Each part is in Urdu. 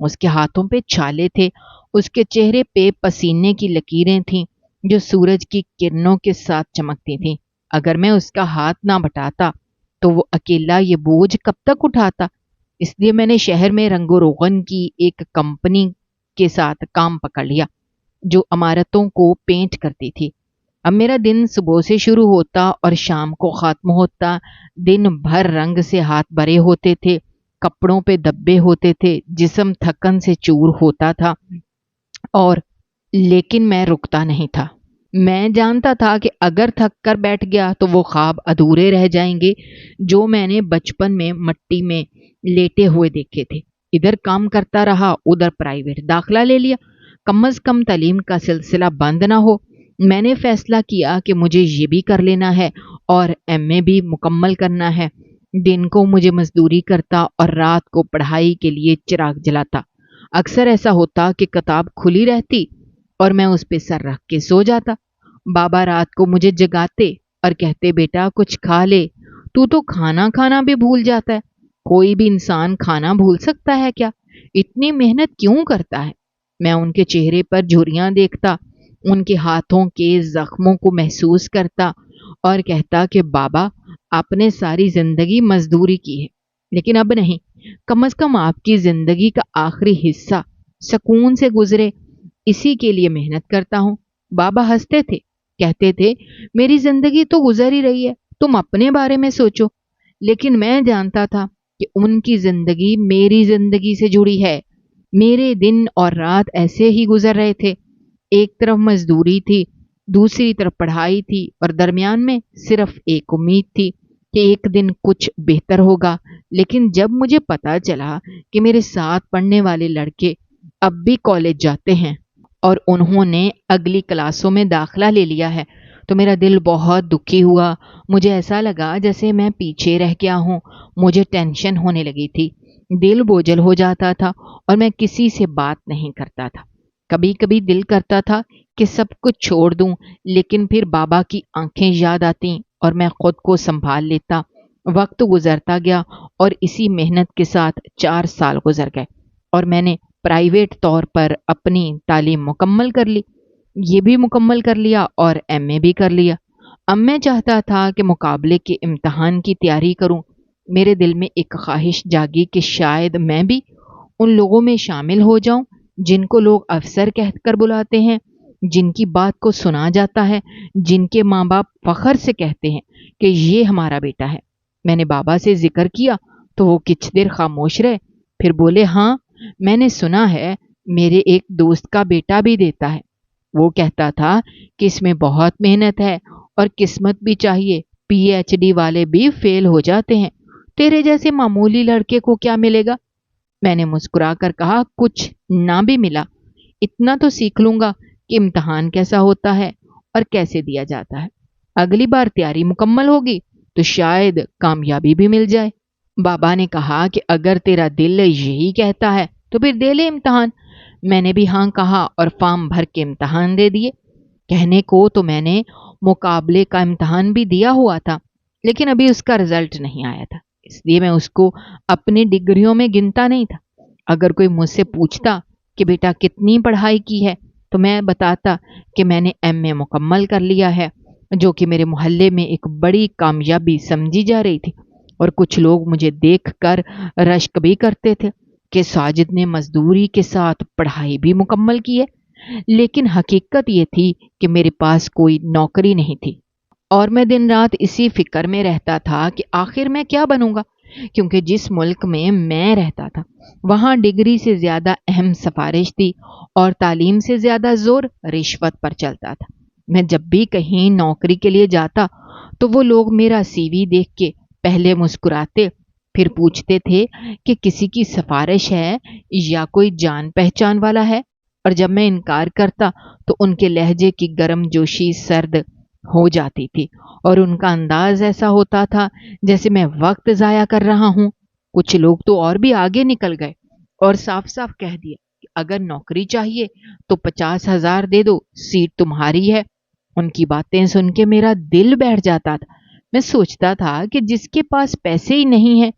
اس کے ہاتھوں پہ چھالے تھے، اس کے چہرے پہ پسینے کی لکیریں تھیں جو سورج کی کرنوں کے ساتھ چمکتی تھیں۔ اگر میں اس کا ہاتھ نہ بٹاتا تو وہ اکیلا یہ بوجھ کب تک اٹھاتا؟ اس لیے میں نے شہر میں رنگ و روغن کی ایک کمپنی کے ساتھ کام پکڑ لیا جو عمارتوں کو پینٹ کرتی تھی۔ اب میرا دن صبح سے شروع ہوتا اور شام کو ختم ہوتا۔ دن بھر رنگ سے ہاتھ بھرے ہوتے تھے، کپڑوں پہ دبے ہوتے تھے، جسم تھکن سے چور ہوتا تھا، اور لیکن میں رکتا نہیں تھا۔ میں جانتا تھا کہ اگر تھک کر بیٹھ گیا تو وہ خواب ادھورے رہ جائیں گے جو میں نے بچپن میں مٹی میں لیٹے ہوئے دیکھے تھے۔ ادھر کام کرتا رہا، ادھر پرائیویٹ داخلہ لے لیا، کم از کم تعلیم کا سلسلہ بند نہ ہو۔ میں نے فیصلہ کیا کہ مجھے یہ بھی کر لینا ہے اور ایم اے بھی مکمل کرنا ہے۔ دن کو مجھے مزدوری کرتا اور رات کو پڑھائی کے لیے چراغ جلاتا۔ اکثر ایسا ہوتا کہ کتاب کھلی رہتی اور میں اس پہ سر رکھ کے سو جاتا۔ بابا رات کو مجھے جگاتے اور کہتے، بیٹا کچھ کھا لے، تو کھانا کھانا بھی بھول جاتا ہے۔ کوئی بھی انسان کھانا بھول سکتا ہے کیا؟ اتنی محنت کیوں کرتا ہے؟ میں ان کے چہرے پر جھریاں دیکھتا، ان کے ہاتھوں کے زخموں کو محسوس کرتا اور کہتا کہ بابا آپ نے ساری زندگی مزدوری کی ہے، لیکن اب نہیں، کم از کم آپ کی زندگی کا آخری حصہ سکون سے گزرے، اسی کے لیے محنت کرتا ہوں۔ بابا ہنستے تھے، کہتے تھے میری زندگی تو گزر ہی رہی ہے، تم اپنے بارے میں سوچو۔ لیکن میں جانتا تھا کہ ان کی زندگی میری زندگی سے جڑی ہے۔ میرے دن اور رات ایسے ہی گزر رہے تھے، ایک طرف مزدوری تھی، دوسری طرف پڑھائی تھی، اور درمیان میں صرف ایک امید تھی کہ ایک دن کچھ بہتر ہوگا۔ لیکن جب مجھے پتا چلا کہ میرے ساتھ پڑھنے والے لڑکے اب بھی کالج جاتے ہیں اور انہوں نے اگلی کلاسوں میں داخلہ لے لیا ہے تو میرا دل بہت دکھی ہوا۔ مجھے ایسا لگا جیسے میں پیچھے رہ گیا ہوں۔ مجھے ٹینشن ہونے لگی تھی، دل بوجھل ہو جاتا تھا اور میں کسی سے بات نہیں کرتا تھا۔ کبھی کبھی دل کرتا تھا کہ سب کچھ چھوڑ دوں، لیکن پھر بابا کی آنکھیں یاد آتیں اور میں خود کو سنبھال لیتا۔ وقت گزرتا گیا اور اسی محنت کے ساتھ 4 سال گزر گئے اور میں نے پرائیویٹ طور پر اپنی تعلیم مکمل کر لی، یہ بھی مکمل کر لیا اور ایم اے بھی کر لیا۔ اب میں چاہتا تھا کہ مقابلے کے امتحان کی تیاری کروں۔ میرے دل میں ایک خواہش جاگی کہ شاید میں بھی ان لوگوں میں شامل ہو جاؤں جن کو لوگ افسر کہہ کر بلاتے ہیں، جن کی بات کو سنا جاتا ہے، جن کے ماں باپ فخر سے کہتے ہیں کہ یہ ہمارا بیٹا ہے۔ میں نے بابا سے ذکر کیا تو وہ کچھ دیر خاموش رہے، پھر بولے، ہاں میں نے سنا ہے، میرے ایک دوست کا بیٹا بھی دیتا ہے۔ وہ کہتا تھا کہ اس میں بہت محنت ہے اور قسمت بھی چاہیے، پی ایچ ڈی والے بھی فیل ہو جاتے ہیں، تیرے جیسے معمولی لڑکے کو کیا ملے گا؟ میں نے مسکرا کر کہا، کچھ نہ بھی ملا، اتنا تو سیکھ لوں گا کہ امتحان کیسا ہوتا ہے اور کیسے دیا جاتا ہے۔ اگلی بار تیاری مکمل ہوگی تو شاید کامیابی بھی مل جائے۔ بابا نے کہا کہ اگر تیرا دل یہی کہتا ہے تو پھر دے لے امتحان۔ میں نے بھی ہاں کہا اور فارم بھر کے امتحان دے دیے۔ کہنے کو تو میں نے مقابلے کا امتحان بھی دیا ہوا تھا، لیکن ابھی اس کا رزلٹ نہیں آیا تھا، اس لیے میں اس کو اپنی ڈگریوں میں گنتا نہیں تھا۔ اگر کوئی مجھ سے پوچھتا کہ بیٹا کتنی پڑھائی کی ہے تو میں بتاتا کہ میں نے ایم اے مکمل کر لیا ہے، جو کہ میرے محلے میں ایک بڑی کامیابی سمجھی جا رہی تھی، اور کچھ لوگ مجھے دیکھ کر رشک بھی کرتے تھے کہ ساجد نے مزدوری کے ساتھ پڑھائی بھی مکمل کی ہے۔ لیکن حقیقت یہ تھی کہ میرے پاس کوئی نوکری نہیں تھی اور میں دن رات اسی فکر میں رہتا تھا کہ آخر میں کیا بنوں گا، کیونکہ جس ملک میں رہتا تھا وہاں ڈگری سے زیادہ اہم سفارش تھی اور تعلیم سے زیادہ زور رشوت پر چلتا تھا۔ میں جب بھی کہیں نوکری کے لیے جاتا تو وہ لوگ میرا سی وی دیکھ کے پہلے مسکراتے، پھر پوچھتے تھے کہ کسی کی سفارش ہے یا کوئی جان پہچان والا ہے، اور جب میں انکار کرتا تو ان کے لہجے کی گرم جوشی سرد ہو جاتی تھی اور ان کا انداز ایسا ہوتا تھا جیسے میں وقت ضائع کر رہا ہوں۔ کچھ لوگ تو اور بھی آگے نکل گئے اور صاف صاف کہہ دیا کہ اگر نوکری چاہیے تو 50,000 دے دو، سیٹ تمہاری ہے۔ ان کی باتیں سن کے میرا دل بیٹھ جاتا تھا۔ میں سوچتا تھا کہ جس کے پاس پیسے ہی نہیں ہیں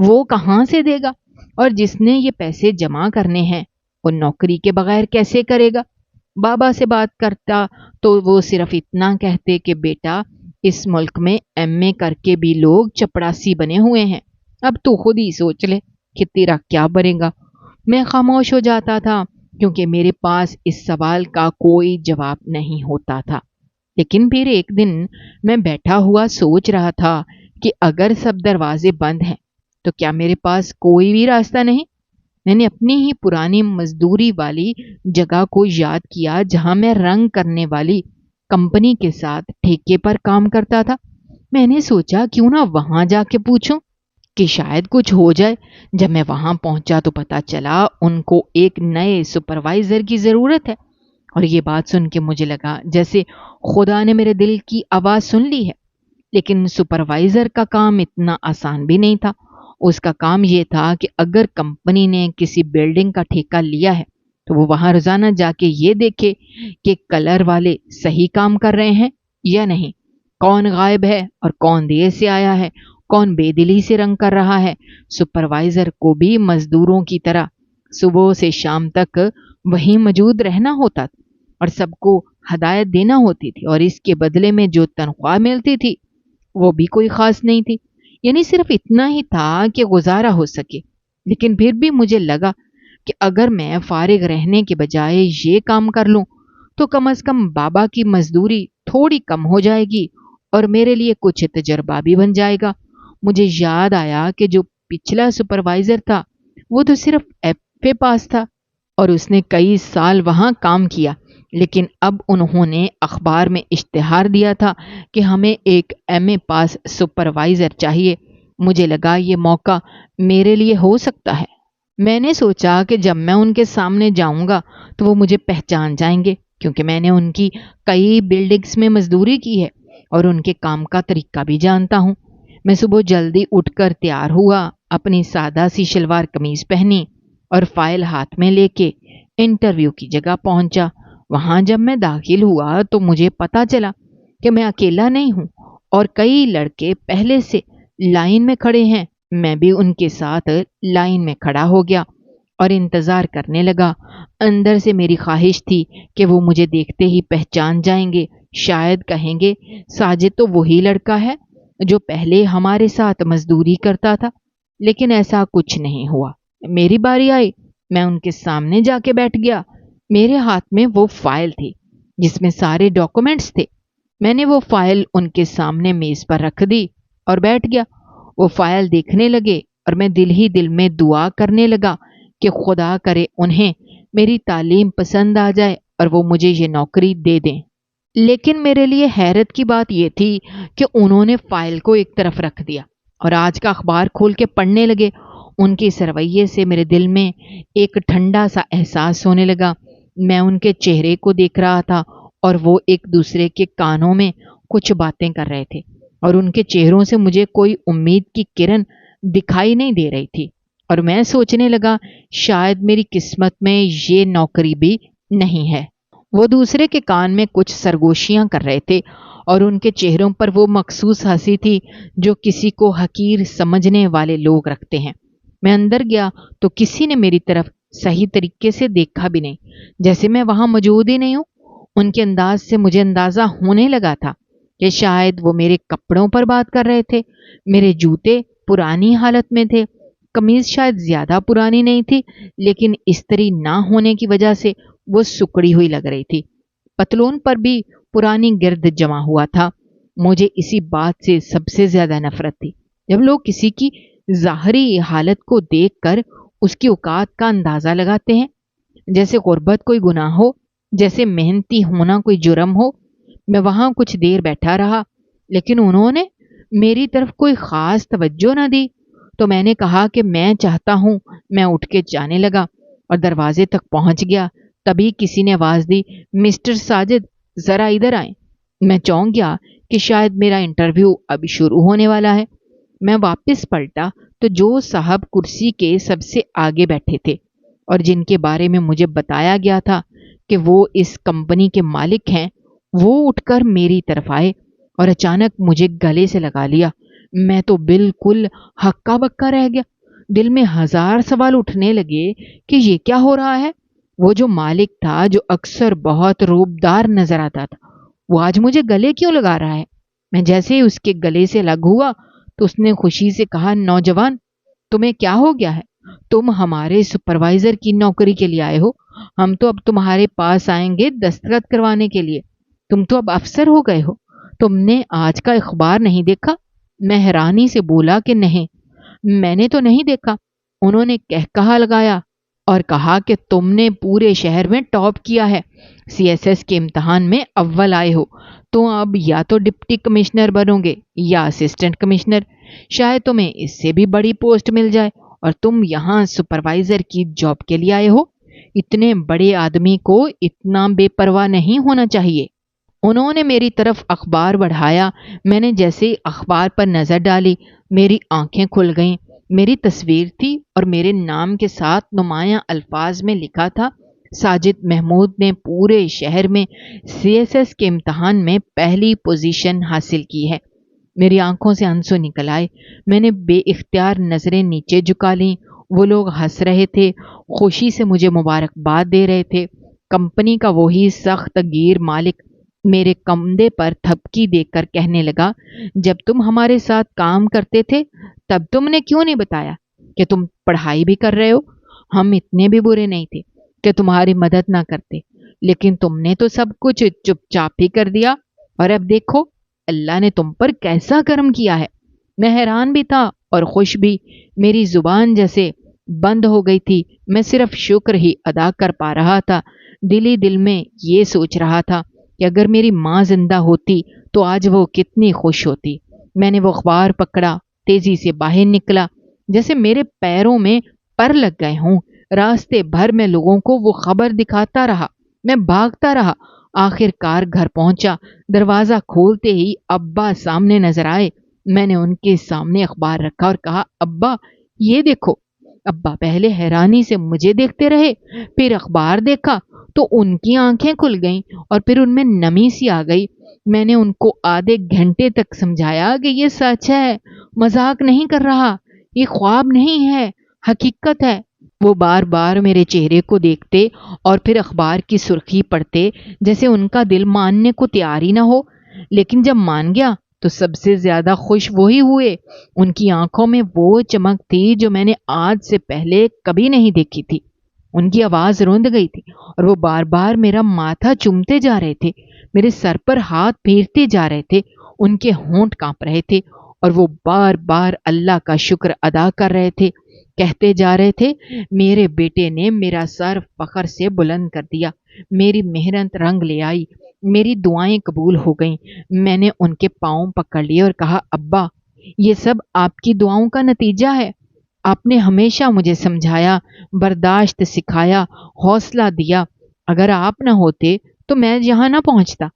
وہ کہاں سے دے گا؟ اور جس نے یہ پیسے جمع کرنے ہیں وہ نوکری کے بغیر کیسے کرے گا؟ بابا سے بات کرتا تو وہ صرف اتنا کہتے کہ بیٹا اس ملک میں ایم اے کر کے بھی لوگ چپڑاسی بنے ہوئے ہیں، اب تو خود ہی سوچ لے کہ تیرا کیا بنے گا۔ میں خاموش ہو جاتا تھا کیونکہ میرے پاس اس سوال کا کوئی جواب نہیں ہوتا تھا۔ لیکن پھر ایک دن میں بیٹھا ہوا سوچ رہا تھا کہ اگر سب دروازے بند ہیں تو کیا میرے پاس کوئی بھی راستہ نہیں؟ میں نے اپنی ہی پرانی مزدوری والی جگہ کو یاد کیا جہاں میں رنگ کرنے والی کمپنی کے ساتھ ٹھیکے پر کام کرتا تھا۔ میں نے سوچا کیوں نہ وہاں جا کے پوچھوں کہ شاید کچھ ہو جائے۔ جب میں وہاں پہنچا تو پتا چلا ان کو ایک نئے سپروائزر کی ضرورت ہے، اور یہ بات سن کے مجھے لگا جیسے خدا نے میرے دل کی آواز سن لی ہے۔ لیکن سپروائزر کا کام اتنا آسان بھی نہیں تھا۔ اس کا کام یہ تھا کہ اگر کمپنی نے کسی بلڈنگ کا ٹھیکہ لیا ہے تو وہ وہاں روزانہ جا کے یہ دیکھے کہ کلر والے صحیح کام کر رہے ہیں یا نہیں، کون غائب ہے اور کون دیر سے آیا ہے، کون بے دلی سے رنگ کر رہا ہے۔ سپروائزر کو بھی مزدوروں کی طرح صبح سے شام تک وہیں موجود رہنا ہوتا تھا اور سب کو ہدایت دینا ہوتی تھی، اور اس کے بدلے میں جو تنخواہ ملتی تھی وہ بھی کوئی خاص نہیں تھی، یعنی صرف اتنا ہی تھا کہ گزارا ہو سکے۔ لیکن پھر بھی مجھے لگا کہ اگر میں فارغ رہنے کے بجائے یہ کام کر لوں تو کم از کم بابا کی مزدوری تھوڑی کم ہو جائے گی اور میرے لیے کچھ تجربہ بھی بن جائے گا۔ مجھے یاد آیا کہ جو پچھلا سپروائزر تھا وہ تو صرف ایف اے پاس تھا اور اس نے کئی سال وہاں کام کیا، لیکن اب انہوں نے اخبار میں اشتہار دیا تھا کہ ہمیں ایک ایم اے پاس سپروائزر چاہیے۔ مجھے لگا یہ موقع میرے لیے ہو سکتا ہے۔ میں نے سوچا کہ جب میں ان کے سامنے جاؤں گا تو وہ مجھے پہچان جائیں گے، کیونکہ میں نے ان کی کئی بلڈنگز میں مزدوری کی ہے اور ان کے کام کا طریقہ بھی جانتا ہوں۔ میں صبح جلدی اٹھ کر تیار ہوا، اپنی سادہ سی شلوار قمیض پہنی اور فائل ہاتھ میں لے کے انٹرویو کی جگہ پہنچا۔ وہاں جب میں داخل ہوا تو مجھے پتا چلا کہ میں اکیلا نہیں ہوں اور کئی لڑکے پہلے سے لائن میں کھڑے ہیں۔ میں بھی ان کے ساتھ لائن میں کھڑا ہو گیا اور انتظار کرنے لگا۔ اندر سے میری خواہش تھی کہ وہ مجھے دیکھتے ہی پہچان جائیں گے، شاید کہیں گے ساجد تو وہی لڑکا ہے جو پہلے ہمارے ساتھ مزدوری کرتا تھا۔ لیکن ایسا کچھ نہیں ہوا۔ میری باری آئی، میں ان کے سامنے جا کے بیٹھ گیا۔ میرے ہاتھ میں وہ فائل تھی جس میں سارے ڈاکومنٹس تھے۔ میں نے وہ فائل ان کے سامنے میز پر رکھ دی اور بیٹھ گیا۔ وہ فائل دیکھنے لگے اور میں دل ہی دل میں دعا کرنے لگا کہ خدا کرے انہیں میری تعلیم پسند آ جائے اور وہ مجھے یہ نوکری دے دیں۔ لیکن میرے لیے حیرت کی بات یہ تھی کہ انہوں نے فائل کو ایک طرف رکھ دیا اور آج کا اخبار کھول کے پڑھنے لگے۔ ان کے اس رویے سے میرے دل میں ایک ٹھنڈا سا احساس ہونے لگا۔ میں ان کے چہرے کو دیکھ رہا تھا اور وہ ایک دوسرے کے کانوں میں کچھ باتیں کر رہے تھے، اور ان کے چہروں سے مجھے کوئی امید کی کرن دکھائی نہیں دے رہی تھی، اور میں سوچنے لگا شاید میری قسمت میں یہ نوکری بھی نہیں ہے۔ وہ دوسرے کے کان میں کچھ سرگوشیاں کر رہے تھے اور ان کے چہروں پر وہ مخصوص ہنسی تھی جو کسی کو حقیر سمجھنے والے لوگ رکھتے ہیں۔ میں اندر گیا تو کسی نے میری طرف صحیح طریقے سے دیکھا بھی نہیں، جیسے میں وہاں موجود ہی نہیں ہوں۔ ان کے انداز سے مجھے اندازہ ہونے لگا تھا کہ شاید وہ میرے کپڑوں پر بات کر رہے تھے۔ میرے جوتے پرانی حالت میں تھے، قمیض شاید زیادہ پرانی نہیں تھی لیکن استری نہ ہونے کی وجہ سے وہ سکڑی ہوئی لگ رہی تھی۔ پتلون پر بھی پرانی گرد جمع ہوا تھا۔ مجھے اسی بات سے سب سے زیادہ نفرت تھی جب لوگ کسی کی ظاہری حالت کو دیکھ کر اس کی اوقات کا اندازہ لگاتے ہیں، جیسے غربت کوئی گناہ ہو، جیسے محنتی ہونا کوئی جرم ہو۔ میں وہاں کچھ دیر بیٹھا رہا لیکن انہوں نے میری طرف کوئی خاص توجہ نہ دی، تو میں نے کہا کہ میں چاہتا ہوں۔ میں اٹھ کے جانے لگا اور دروازے تک پہنچ گیا، تبھی کسی نے آواز دی، مسٹر ساجد ذرا ادھر آئیں۔ میں چونک گیا کہ شاید میرا انٹرویو ابھی شروع ہونے والا ہے۔ میں واپس پلٹا تو جو صاحب کرسی کے سب سے آگے بیٹھے تھے اور جن کے بارے میں مجھے بتایا گیا تھا کہ وہ اس کمپنی کے مالک ہیں، وہ اٹھ کر میری طرف آئے اور اچانک مجھے گلے سے لگا لیا۔ میں تو بالکل ہکا بکا رہ گیا۔ دل میں ہزار سوال اٹھنے لگے کہ یہ کیا ہو رہا ہے۔ وہ جو مالک تھا جو اکثر بہت روبدار نظر آتا تھا، وہ آج مجھے گلے کیوں لگا رہا ہے؟ میں جیسے ہی اس کے گلے سے لگ ہوا تو اس نے خوشی سے کہا، نوجوان، تمہیں کیا ہو گیا ہے؟ تم ہمارے سپروائزر کی نوکری کے لیے آئے ہو؟ ہم تو اب تمہارے پاس آئیں گے دستخط کروانے کے لیے۔ تم تو اب افسر ہو گئے ہو۔ تم نے آج کا اخبار نہیں دیکھا؟ میں حیرانی سے بولا کہ نہیں، میں نے تو نہیں دیکھا۔ انہوں نے کہا لگایا اور کہا کہ تم نے پورے شہر میں ٹاپ کیا ہے، سی ایس ایس کے امتحان میں اول آئے ہو۔ تو اب یا تو ڈپٹی کمشنر بنو گے یا اسسٹنٹ کمشنر، شاید تمہیں اس سے بھی بڑی پوسٹ مل جائے، اور تم یہاں سپروائزر کی جاب کے لیے آئے ہو۔ اتنے بڑے آدمی کو اتنا بے پرواہ نہیں ہونا چاہیے۔ انہوں نے میری طرف اخبار بڑھایا۔ میں نے جیسے اخبار پر نظر ڈالی، میری آنکھیں کھل گئیں۔ میری تصویر تھی اور میرے نام کے ساتھ نمایاں الفاظ میں لکھا تھا، ساجد محمود نے پورے شہر میں سی ایس ایس کے امتحان میں پہلی پوزیشن حاصل کی ہے۔ میری آنکھوں سے آنسو نکل آئے۔ میں نے بے اختیار نظریں نیچے جھکا لیں۔ وہ لوگ ہنس رہے تھے، خوشی سے مجھے مبارکباد دے رہے تھے۔ کمپنی کا وہی سخت گیر مالک میرے کندھے پر تھپکی دے کر کہنے لگا، جب تم ہمارے ساتھ کام کرتے تھے تب تم نے کیوں نہیں بتایا کہ تم پڑھائی بھی کر رہے ہو؟ ہم اتنے بھی برے نہیں تھے کہ تمہاری مدد نہ کرتے، لیکن تم نے تو سب کچھ چپ چاپ ہی کر دیا، اور اب دیکھو اللہ نے تم پر کیسا کرم کیا ہے۔ میں حیران بھی تھا اور خوش بھی۔ میری زبان جیسے بند ہو گئی تھی۔ میں صرف شکر ہی ادا کر پا رہا تھا۔ دل ہی دل میں یہ سوچ رہا تھا کہ اگر میری ماں زندہ ہوتی تو آج وہ کتنی خوش ہوتی۔ میں نے وہ اخبار پکڑا، تیزی سے باہر نکلا، جیسے میرے پیروں میں پر لگ گئے ہوں۔ راستے بھر میں لوگوں کو وہ خبر دکھاتا رہا، میں بھاگتا رہا۔ آخر کار گھر پہنچا۔ دروازہ کھولتے ہی ابا سامنے نظر آئے۔ میں نے ان کے سامنے اخبار رکھا اور کہا، ابا یہ دیکھو۔ ابا پہلے حیرانی سے مجھے دیکھتے رہے، پھر اخبار دیکھا تو ان کی آنکھیں کھل گئیں اور پھر ان میں نمی سی آ گئی۔ میں نے ان کو آدھے گھنٹے تک سمجھایا کہ یہ سچ ہے، مذاق نہیں کر رہا، یہ خواب نہیں ہے، حقیقت ہے۔ وہ بار بار میرے چہرے کو دیکھتے اور پھر اخبار کی سرخی پڑھتے، جیسے ان کا دل ماننے کو تیار ہی نہ ہو۔ لیکن جب مان گیا تو سب سے زیادہ خوش وہی ہوئے۔ ان کی آنکھوں میں وہ چمک تھی جو میں نے آج سے پہلے کبھی نہیں دیکھی تھی۔ ان کی آواز روند گئی تھی اور وہ بار بار میرا ماتھا چومتے جا رہے تھے، میرے سر پر ہاتھ پھیرتے جا رہے تھے۔ ان کے ہونٹ کانپ رہے تھے اور وہ بار بار اللہ کا شکر ادا کر رہے تھے، کہتے جا رہے تھے، میرے بیٹے نے میرا سر فخر سے بلند کر دیا، میری محنت رنگ لے آئی، میری دعائیں قبول ہو گئیں۔ میں نے ان کے پاؤں پکڑ لیے اور کہا، ابا یہ سب آپ کی دعاؤں کا نتیجہ ہے۔ آپ نے ہمیشہ مجھے سمجھایا، برداشت سکھایا، حوصلہ دیا۔ اگر آپ نہ ہوتے تو میں یہاں نہ پہنچتا۔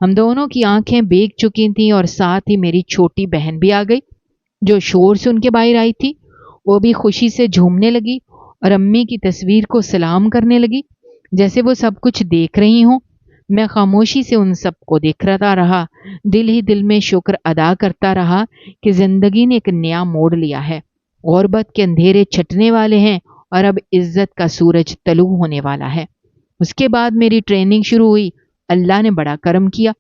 ہم دونوں کی آنکھیں بھیگ چکی تھیں اور ساتھ ہی میری چھوٹی بہن بھی آ گئی، جو شور سے ان کے باہر آئی تھی۔ وہ بھی خوشی سے جھومنے لگی اور امی کی تصویر کو سلام کرنے لگی، جیسے وہ سب کچھ دیکھ رہی ہوں۔ میں خاموشی سے ان سب کو دیکھتا رہا، دل ہی دل میں شکر ادا کرتا رہا کہ زندگی نے ایک نیا موڑ لیا ہے۔ غربت کے اندھیرے چھٹنے والے ہیں اور اب عزت کا سورج طلوع ہونے والا ہے۔ اس کے بعد میری ٹریننگ شروع ہوئی۔ اللہ نے بڑا کرم کیا،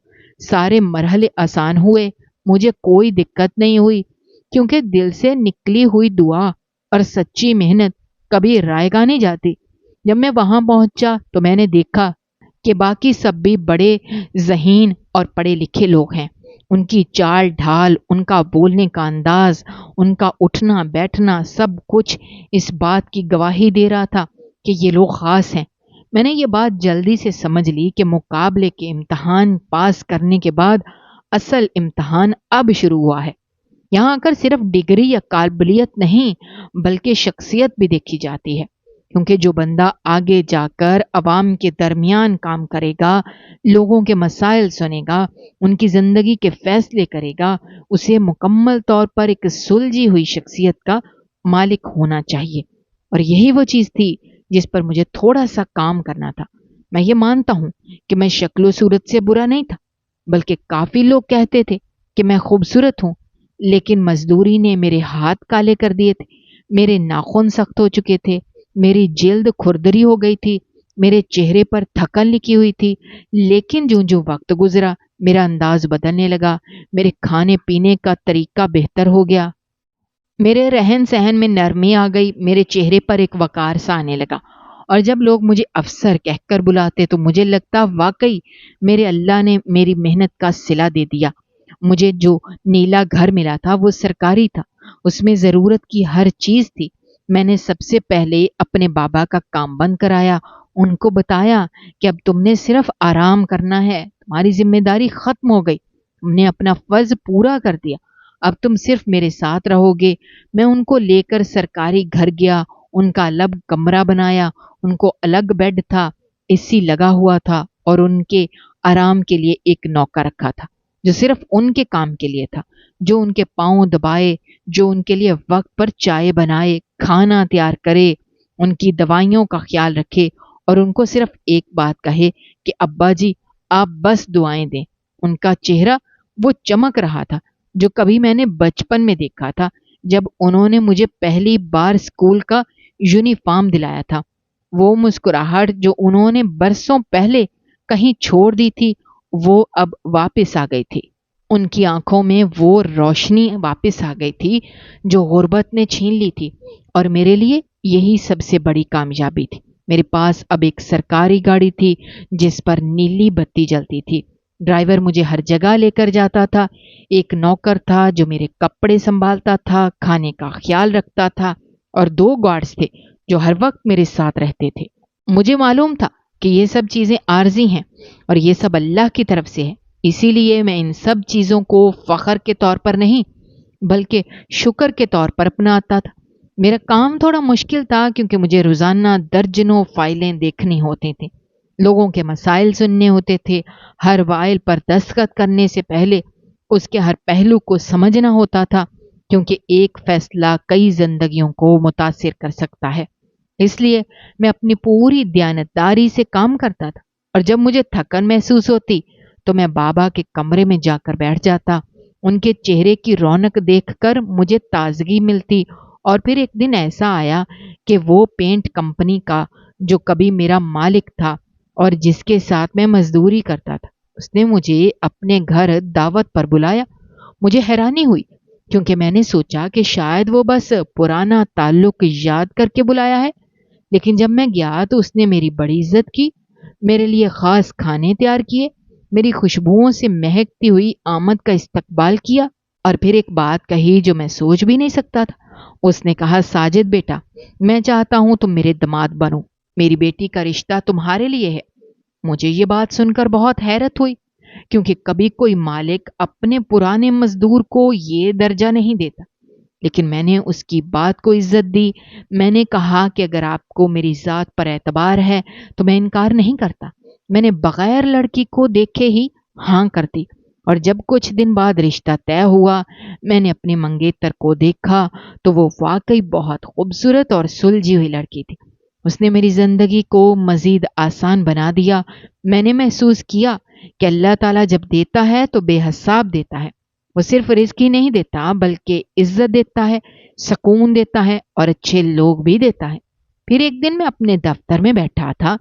سارے مرحلے آسان ہوئے، مجھے کوئی دقت نہیں ہوئی، کیونکہ دل سے نکلی ہوئی دعا اور سچی محنت کبھی رائیگاں نہیں جاتی۔ جب میں وہاں پہنچا تو میں نے دیکھا کہ باقی سب بھی بڑے ذہین اور پڑھے لکھے لوگ ہیں۔ ان کی چال ڈھال، ان کا بولنے کا انداز، ان کا اٹھنا بیٹھنا، سب کچھ اس بات کی گواہی دے رہا تھا کہ یہ لوگ خاص ہیں۔ میں نے یہ بات جلدی سے سمجھ لی کہ مقابلے کے امتحان پاس کرنے کے بعد اصل امتحان اب شروع ہوا ہے۔ یہاں آ کر صرف ڈگری یا قابلیت نہیں بلکہ شخصیت بھی دیکھی جاتی ہے، کیونکہ جو بندہ آگے جا کر عوام کے درمیان کام کرے گا، لوگوں کے مسائل سنے گا، ان کی زندگی کے فیصلے کرے گا، اسے مکمل طور پر ایک سلجھی ہوئی شخصیت کا مالک ہونا چاہیے۔ اور یہی وہ چیز تھی جس پر مجھے تھوڑا سا کام کرنا تھا۔ میں یہ مانتا ہوں کہ میں شکل و صورت سے برا نہیں تھا، بلکہ کافی لوگ کہتے تھے کہ میں خوبصورت ہوں، لیکن مزدوری نے میرے ہاتھ کالے کر دیے تھے۔ میرے ناخن سخت ہو چکے تھے، میری جلد کھردری ہو گئی تھی، میرے چہرے پر تھکن لکھی ہوئی تھی، لیکن جوں جوں وقت گزرا میرا انداز بدلنے لگا، میرے کھانے پینے کا طریقہ بہتر ہو گیا، میرے رہن سہن میں نرمی آ گئی، میرے چہرے پر ایک وقار سا آنے لگا، اور جب لوگ مجھے افسر کہہ کر بلاتے تو مجھے لگتا واقعی میرے اللہ نے میری محنت کا صلہ دے دیا۔ مجھے جو نیلا گھر ملا تھا وہ سرکاری تھا، اس میں ضرورت کی ہر چیز تھی۔ میں نے سب سے پہلے اپنے بابا کا کام بند کرایا، ان کو بتایا کہ اب تم نے صرف آرام کرنا ہے، تمہاری ذمہ داری ختم ہو گئی، تم نے اپنا فرض پورا کر دیا، اب تم صرف میرے ساتھ رہو گے۔ میں ان کو لے کر سرکاری گھر گیا، ان کا الگ کمرہ بنایا، ان کو الگ بیڈ تھا، اے سی لگا ہوا تھا، اور ان کے آرام کے لیے ایک نوکر رکھا تھا جو صرف ان کے کام کے لیے تھا، جو ان کے پاؤں دبائے، جو ان کے لیے وقت پر چائے بنائے، کھانا تیار کرے، ان کی دوائیوں کا خیال رکھے، اور ان کو صرف ایک بات کہے کہ ابا جی آپ بس دعائیں دیں۔ ان کا چہرہ وہ چمک رہا تھا جو کبھی میں نے بچپن میں دیکھا تھا جب انہوں نے مجھے پہلی بار اسکول کا یونیفارم دلایا تھا۔ وہ مسکراہٹ جو انہوں نے برسوں پہلے کہیں چھوڑ دی تھی وہ اب واپس آ گئی تھی۔ ان کی آنکھوں میں وہ روشنی واپس آ گئی تھی جو غربت نے چھین لی تھی، اور میرے لیے یہی سب سے بڑی کامیابی تھی۔ میرے پاس اب ایک سرکاری گاڑی تھی جس پر نیلی بتی جلتی تھی، ڈرائیور مجھے ہر جگہ لے کر جاتا تھا، ایک نوکر تھا جو میرے کپڑے سنبھالتا تھا، کھانے کا خیال رکھتا تھا، اور 2 گارڈز تھے جو ہر وقت میرے ساتھ رہتے تھے۔ مجھے معلوم تھا کہ یہ سب چیزیں عارضی ہیں اور یہ سب اللہ کی طرف سے ہے، اسی لیے میں ان سب چیزوں کو فخر کے طور پر نہیں بلکہ شکر کے طور پر اپناتا تھا۔ میرا کام تھوڑا مشکل تھا کیونکہ مجھے روزانہ درجنوں فائلیں دیکھنی ہوتی تھیں، لوگوں کے مسائل سننے ہوتے تھے، ہر فائل پر دستخط کرنے سے پہلے اس کے ہر پہلو کو سمجھنا ہوتا تھا، کیونکہ ایک فیصلہ کئی زندگیوں کو متاثر کر سکتا ہے۔ اس لیے میں اپنی پوری دیانتداری سے کام کرتا تھا، اور جب مجھے تھکن محسوس ہوتی تو میں بابا کے کمرے میں جا کر بیٹھ جاتا، ان کے چہرے کی رونق دیکھ کر مجھے تازگی ملتی۔ اور پھر ایک دن ایسا آیا کہ وہ پینٹ کمپنی کا جو کبھی میرا مالک تھا اور جس کے ساتھ میں مزدوری کرتا تھا، اس نے مجھے اپنے گھر دعوت پر بلایا۔ مجھے حیرانی ہوئی کیونکہ میں نے سوچا کہ شاید وہ بس پرانا تعلق یاد کر کے بلایا ہے، لیکن جب میں گیا تو اس نے میری بڑی عزت کی، میرے لیے خاص کھانے تیار کیے، میری خوشبوؤں سے مہکتی ہوئی آمد کا استقبال کیا، اور پھر ایک بات کہی جو میں سوچ بھی نہیں سکتا تھا۔ اس نے کہا ساجد بیٹا، میں چاہتا ہوں تم میرے داماد بنو، میری بیٹی کا رشتہ تمہارے لیے ہے۔ مجھے یہ بات سن کر بہت حیرت ہوئی کیونکہ کبھی کوئی مالک اپنے پرانے مزدور کو یہ درجہ نہیں دیتا، لیکن میں نے اس کی بات کو عزت دی۔ میں نے کہا کہ اگر آپ کو میری ذات پر اعتبار ہے تو میں انکار نہیں کرتا۔ میں نے بغیر لڑکی کو دیکھے ہی ہاں کر دی، اور جب کچھ دن بعد رشتہ طے ہوا میں نے اپنی منگیتر کو دیکھا تو وہ واقعی بہت خوبصورت اور سلجھی ہوئی لڑکی تھی۔ اس نے میری زندگی کو مزید آسان بنا دیا۔ میں نے محسوس کیا کہ اللہ تعالیٰ جب دیتا ہے تو بے حساب دیتا ہے، وہ صرف رزق ہی نہیں دیتا بلکہ عزت دیتا ہے، سکون دیتا ہے، اور اچھے لوگ بھی دیتا ہے۔ پھر ایک دن میں اپنے دفتر میں بیٹھا تھا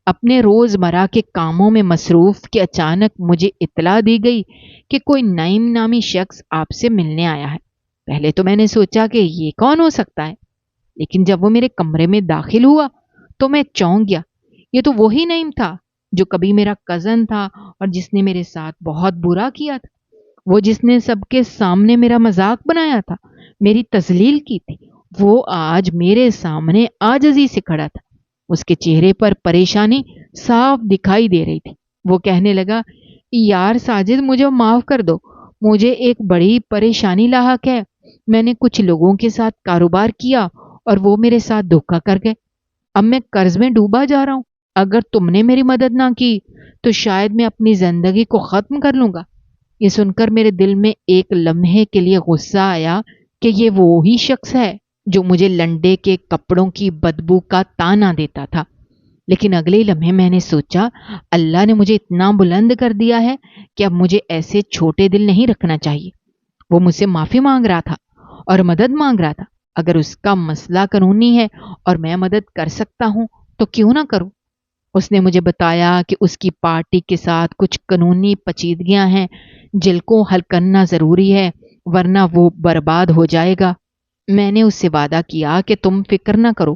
اپنے روزمرہ کے کاموں میں مصروف کہ اچانک مجھے اطلاع دی گئی کہ کوئی نعیم نامی شخص آپ سے ملنے آیا ہے۔ پہلے تو میں نے سوچا کہ یہ کون ہو سکتا ہے، لیکن جب وہ میرے کمرے میں داخل ہوا تو میں چونک گیا۔ یہ تو وہی نعیم تھا جو کبھی میرا کزن تھا اور جس نے میرے ساتھ بہت برا کیا تھا، وہ جس نے سب کے سامنے میرا مذاق بنایا تھا، میری تذلیل کی تھی، وہ آج میرے سامنے عاجزی سے کھڑا تھا۔ اس کے چہرے پر پریشانی صاف دکھائی دے رہی تھی۔ وہ کہنے لگا یار ساجد مجھے معاف کر دو، مجھے ایک بڑی پریشانی لاحق ہے۔ میں نے کچھ لوگوں کے ساتھ کاروبار کیا اور وہ میرے ساتھ دھوکا کر گئے، اب میں قرض میں ڈوبا جا رہا ہوں۔ اگر تم نے میری مدد نہ کی تو شاید میں اپنی زندگی کو ختم کر لوں گا۔ یہ سن کر میرے دل میں ایک لمحے کے لیے غصہ آیا کہ یہ وہی شخص ہے جو مجھے لنڈے کے کپڑوں کی بدبو کا تانا دیتا تھا، لیکن اگلے لمحے میں نے سوچا اللہ نے مجھے اتنا بلند کر دیا ہے کہ اب مجھے ایسے چھوٹے دل نہیں رکھنا چاہیے۔ وہ مجھ سے معافی مانگ رہا تھا اور مدد مانگ رہا تھا، اگر اس کا مسئلہ قانونی ہے اور میں مدد کر سکتا ہوں تو کیوں نہ کروں۔ اس نے مجھے بتایا کہ اس کی پارٹی کے ساتھ کچھ قانونی پیچیدگیاں ہیں جن کو حل کرنا ضروری ہے، ورنہ وہ برباد ہو جائے گا۔ میں نے اس سے وعدہ کیا کہ تم فکر نہ کرو،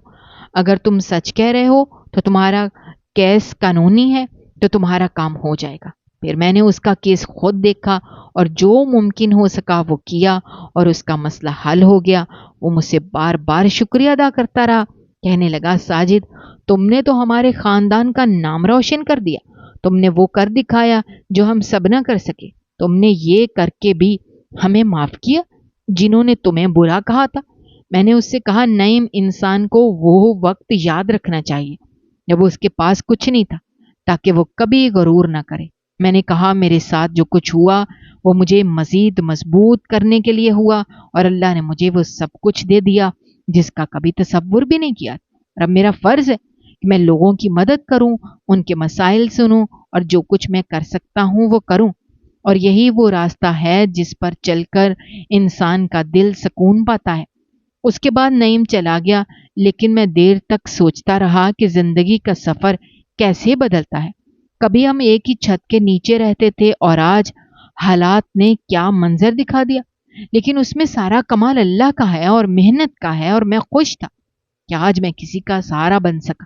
اگر تم سچ کہہ رہے ہو تو تمہارا کیس قانونی ہے تو تمہارا کام ہو جائے گا۔ پھر میں نے اس کا کیس خود دیکھا اور جو ممکن ہو سکا وہ کیا اور اس کا مسئلہ حل ہو گیا۔ وہ مجھ سے بار بار شکریہ ادا کرتا رہا، کہنے لگا ساجد تم نے تو ہمارے خاندان کا نام روشن کر دیا، تم نے وہ کر دکھایا جو ہم سب نہ کر سکے، تم نے یہ کر کے بھی ہمیں معاف کیا جنہوں نے تمہیں برا کہا تھا۔ میں نے اس سے کہا نعیم، انسان کو وہ وقت یاد رکھنا چاہیے جب اس کے پاس کچھ نہیں تھا تاکہ وہ کبھی غرور نہ کرے۔ میں نے کہا میرے ساتھ جو کچھ ہوا وہ مجھے مزید مضبوط کرنے کے لیے ہوا اور اللہ نے مجھے وہ سب کچھ دے دیا جس کا کبھی تصور بھی نہیں کیا۔ اور اب میرا فرض ہے کہ میں لوگوں کی مدد کروں، ان کے مسائل سنوں اور جو کچھ میں کر سکتا ہوں وہ کروں، اور یہی وہ راستہ ہے جس پر چل کر انسان کا دل سکون پاتا ہے۔ اس کے بعد نعیم چلا گیا، لیکن میں دیر تک سوچتا رہا کہ زندگی کا سفر کیسے بدلتا ہے۔ کبھی ہم ایک ہی چھت کے نیچے رہتے تھے اور آج حالات نے کیا منظر دکھا دیا، لیکن اس میں سارا کمال اللہ کا ہے اور محنت کا ہے، اور میں خوش تھا کہ آج میں کسی کا سہارا بن سکا،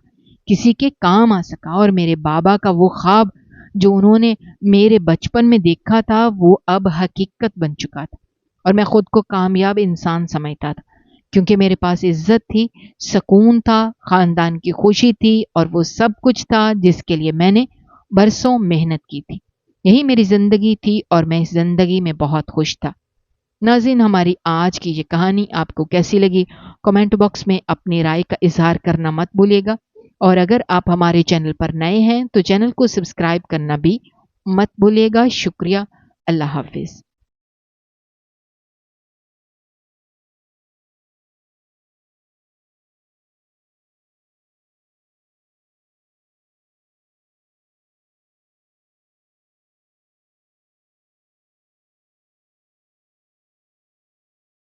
کسی کے کام آ سکا، اور میرے بابا کا وہ خواب جو انہوں نے میرے بچپن میں دیکھا تھا وہ اب حقیقت بن چکا تھا، اور میں خود کو کامیاب انسان سمجھتا تھا کیونکہ میرے پاس عزت تھی، سکون تھا، خاندان کی خوشی تھی، اور وہ سب کچھ تھا جس کے لیے میں نے برسوں محنت کی تھی۔ یہی میری زندگی تھی اور میں اس زندگی میں بہت خوش تھا۔ ناظرین، ہماری آج کی یہ کہانی آپ کو کیسی لگی؟ کمنٹ باکس میں اپنی رائے کا اظہار کرنا مت بھولیے گا، اور اگر آپ ہمارے چینل پر نئے ہیں تو چینل کو سبسکرائب کرنا بھی مت بھولیے گا۔ شکریہ، اللہ حافظ۔